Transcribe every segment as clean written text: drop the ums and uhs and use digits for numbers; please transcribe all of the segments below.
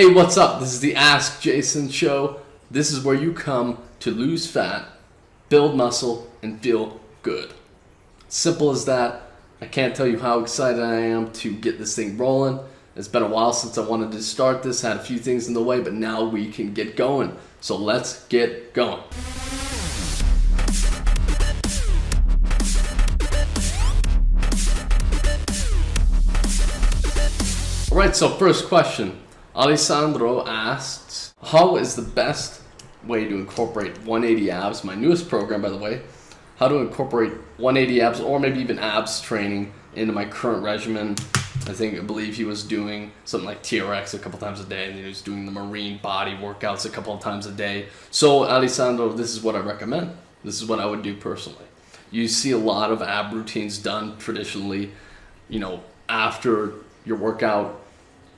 Hey, what's up? This is the Ask Jason Show. This is where you come to lose fat, build muscle, and feel good. Simple as that. I can't tell you how excited I am to get this thing rolling. It's been a while since I wanted to start this, had a few things in the way, but now we can get going. So let's get going. Alright, so first question. Alessandro asks, how is the best way to incorporate 180 abs, my newest program by the way, how to incorporate 180 abs or maybe even abs training into my current regimen. I believe he was doing something like TRX a couple times a day, and he was doing the marine body workouts a couple of times a day. So Alessandro, this is what I recommend. This is what I would do personally. You see a lot of ab routines done traditionally, after your workout.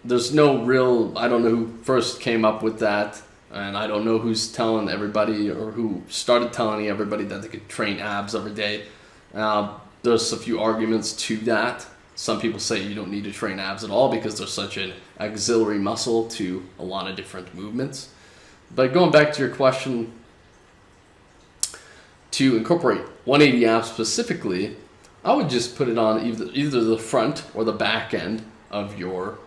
There's no real, I don't know who first came up with that, and I don't know who's telling everybody or who started telling everybody that they could train abs every day. There's a few arguments to that. Some people say you don't need to train abs at all because they're such an auxiliary muscle to a lot of different movements. But going back to your question, to incorporate 180 abs specifically, I would just put it on either the front or the back end of your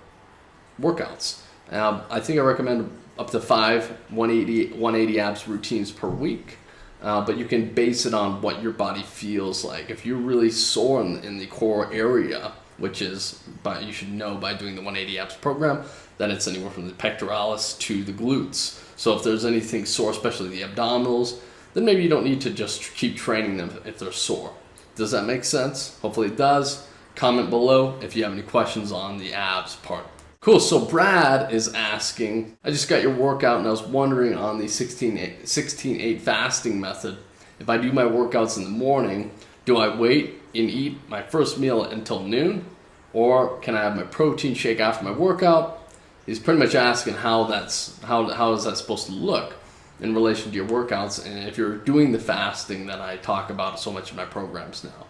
workouts. I think I recommend up to 5 180 abs routines per week, but you can base it on what your body feels like. If you're really sore in the core area, which is, you should know by doing the 180 abs program, that it's anywhere from the pectoralis to the glutes. So if there's anything sore, especially the abdominals, then maybe you don't need to just keep training them if they're sore. Does that make sense? Hopefully it does. Comment below if you have any questions on the abs part. Cool, so Brad is asking, I just got your workout and I was wondering on the 16-8 fasting method, if I do my workouts in the morning, do I wait and eat my first meal until noon? Or can I have my protein shake after my workout? He's pretty much asking how is that supposed to look in relation to your workouts, and if you're doing the fasting that I talk about so much in my programs now.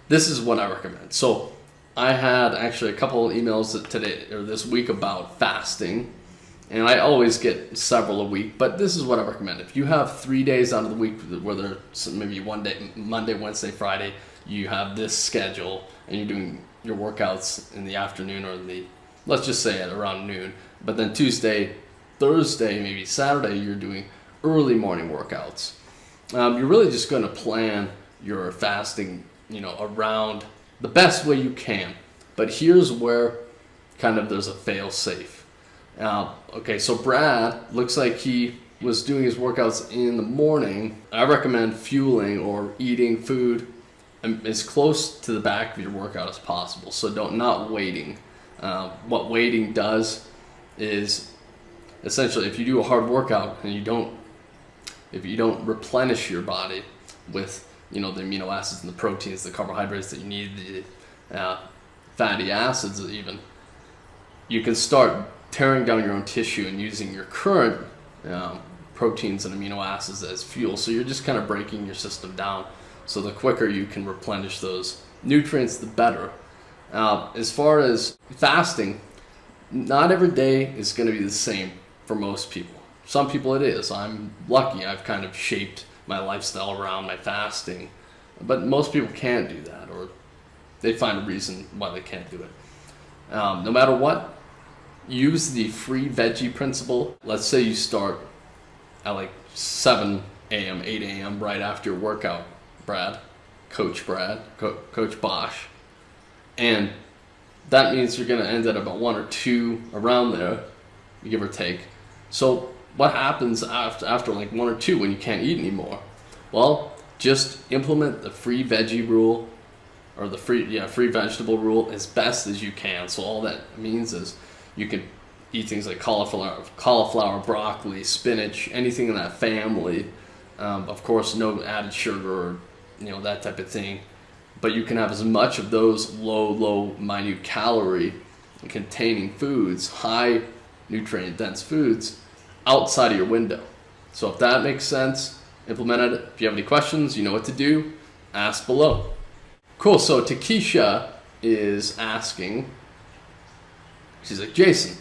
This is what I recommend. So I had actually a couple of emails today or this week about fasting, and I always get several a week, but this is what I recommend. If you have 3 days out of the week where there's maybe one day, Monday, Wednesday, Friday, you have this schedule and you're doing your workouts in the afternoon or let's just say at around noon, but then Tuesday, Thursday, maybe Saturday, you're doing early morning workouts. You're really just going to plan your fasting, around the best way you can, but here's where kind of there's a fail safe. Okay, so Brad looks like he was doing his workouts in the morning. I recommend fueling or eating food as close to the back of your workout as possible. So not waiting. What waiting does is essentially if you do a hard workout and if you don't replenish your body with the amino acids and the proteins, the carbohydrates that you need, the fatty acids even, you can start tearing down your own tissue and using your current proteins and amino acids as fuel. So you're just kind of breaking your system down. So the quicker you can replenish those nutrients, the better. As far as fasting, not every day is going to be the same for most people. Some people it is. I'm lucky. I've kind of shaped my lifestyle around my fasting, but most people can't do that, or they find a reason why they can't do it. No matter what, use the free veggie principle. Let's say you start at like 7 a.m., 8 a.m. right after your workout, Coach Bosch, and that means you're going to end at about 1 or 2 around there, give or take. So what happens after like 1 or 2 when you can't eat anymore? Well, just implement the free veggie rule, or the free vegetable rule as best as you can. So all that means is you can eat things like cauliflower, broccoli, spinach, anything in that family. Of course, no added sugar or that type of thing. But you can have as much of those low minute calorie containing foods, high nutrient dense foods, outside of your window. So if that makes sense, implement it. If you have any questions, you know what to do. Ask below. Cool, so Takesha is asking, She's like, Jason,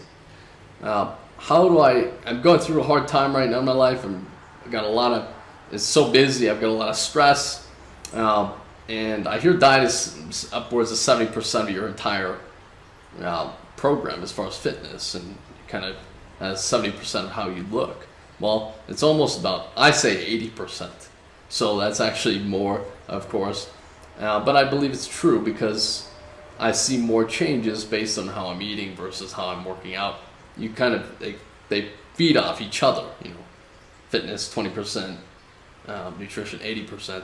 how do I'm going through a hard time right now in my life. I've got it's so busy. I've got a lot of stress. And I hear diet is upwards of 70% of your entire program as far as fitness, and kind of as 70% of how you look. Well, it's almost about, I say 80%. So that's actually more, of course. But I believe it's true because I see more changes based on how I'm eating versus how I'm working out. You kind of, they feed off each other, fitness 20%, nutrition 80%.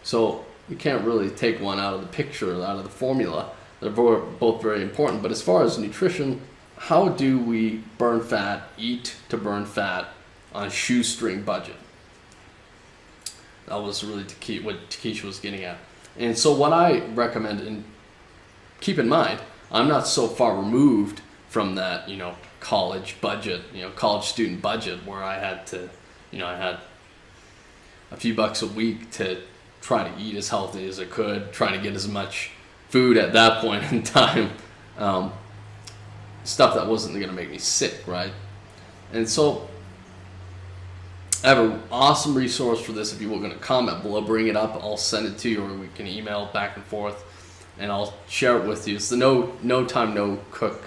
So you can't really take one out of the picture, out of the formula. They're both very important. But as far as nutrition, how do we burn fat, eat to burn fat on a shoestring budget? That was really what Takesha was getting at. And so what I recommend, and keep in mind, I'm not so far removed from that, college budget, college student budget where I had to, I had a few bucks a week to try to eat as healthy as I could, trying to get as much food at that point in time, stuff that wasn't going to make me sick, right? And so I have an awesome resource for this. If you were going to comment below, bring it up, I'll send it to you, or we can email back and forth, and I'll share it with you. It's the no time, no cook,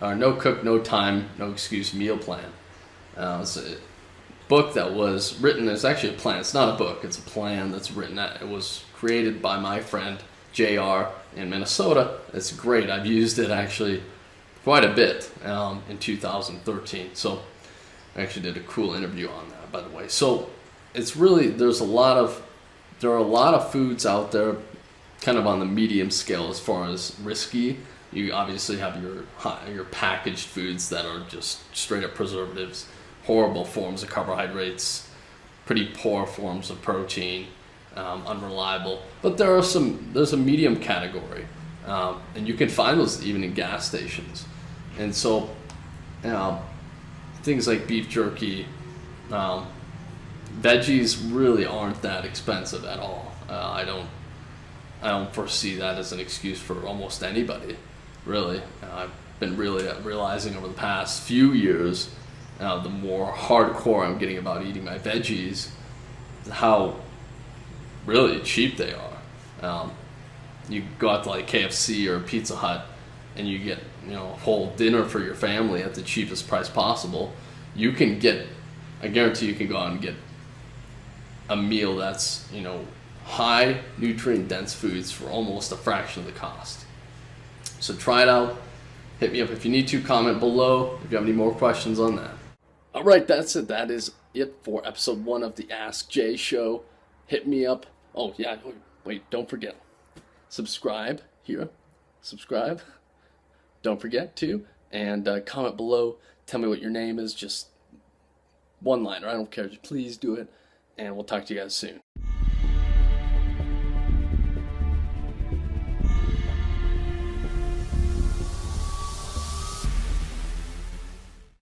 or no cook, no time, no excuse meal plan. It's a book that was written. It's actually a plan. It's not a book. It's a plan that's written. It was created by my friend JR in Minnesota. It's great. I've used it actually quite a bit in 2013. So I actually did a cool interview on that, by the way. So it's really, there are a lot of foods out there kind of on the medium scale as far as risky. You obviously have your packaged foods that are just straight up preservatives, horrible forms of carbohydrates, pretty poor forms of protein, unreliable. But there's a medium category, and you can find those even in gas stations. And so things like beef jerky, veggies really aren't that expensive at all. I don't foresee that as an excuse for almost anybody, really. I've been really realizing over the past few years, the more hardcore I'm getting about eating my veggies, how really cheap they are. You go out to like KFC or Pizza Hut and you get a whole dinner for your family at the cheapest price possible. I guarantee you can go out and get a meal that's high nutrient dense foods for almost a fraction of the cost. So try it out. Hit me up if you need to. Comment below if you have any more questions on that. All right, that's it. That is it for episode 1 of the Ask Jay Show. Hit me up. Oh yeah, wait, don't forget. Subscribe here. Subscribe. Don't forget to. And comment below. Tell me what your name is. Just one liner. I don't care. Just please do it. And we'll talk to you guys soon.